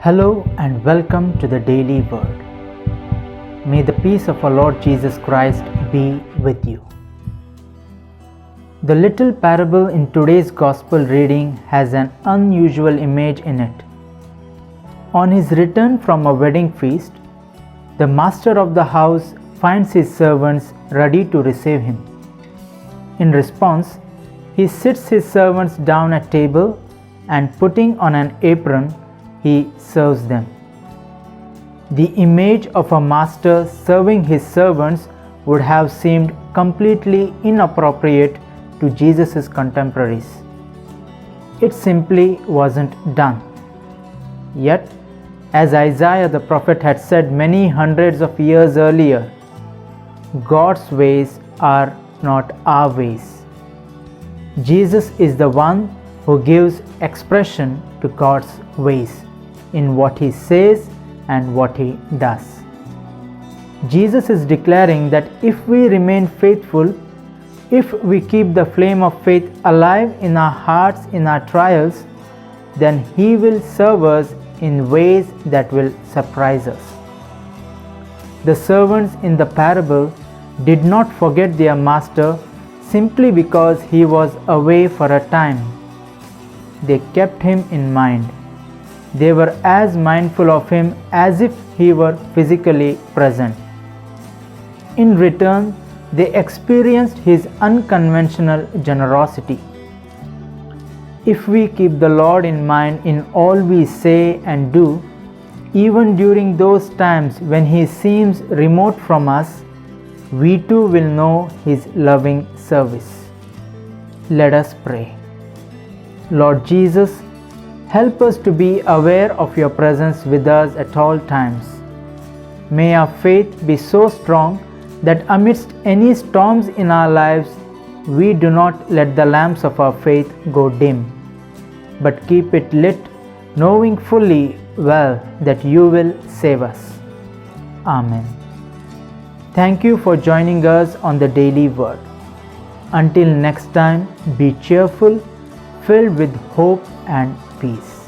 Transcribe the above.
Hello and welcome to the Daily Word. May the peace of our Lord Jesus Christ be with you. The little parable in today's Gospel reading has an unusual image in it. On his return from a wedding feast, the master of the house finds his servants ready to receive him. In response, he sits his servants down at table and putting on an apron, he serves them. The image of a master serving his servants would have seemed completely inappropriate to Jesus' contemporaries. It simply wasn't done. Yet, as Isaiah the prophet had said many hundreds of years earlier, God's ways are not our ways. Jesus is the one who gives expression to God's ways in what he says and what he does. Jesus is declaring that if we remain faithful, if we keep the flame of faith alive in our hearts in our trials, then he will serve us in ways that will surprise us. The servants in the parable did not forget their master simply because he was away for a time. They kept him in mind. They were as mindful of him as if he were physically present. In return, they experienced his unconventional generosity. If we keep the Lord in mind in all we say and do, even during those times when he seems remote from us, we too will know his loving service. Let us pray. Lord Jesus, help us to be aware of your presence with us at all times. May our faith be so strong that amidst any storms in our lives, we do not let the lamps of our faith go dim, but keep it lit, knowing fully well that you will save us. Amen. Thank you for joining us on the Daily Word. Until next time, be cheerful, filled with hope and peace.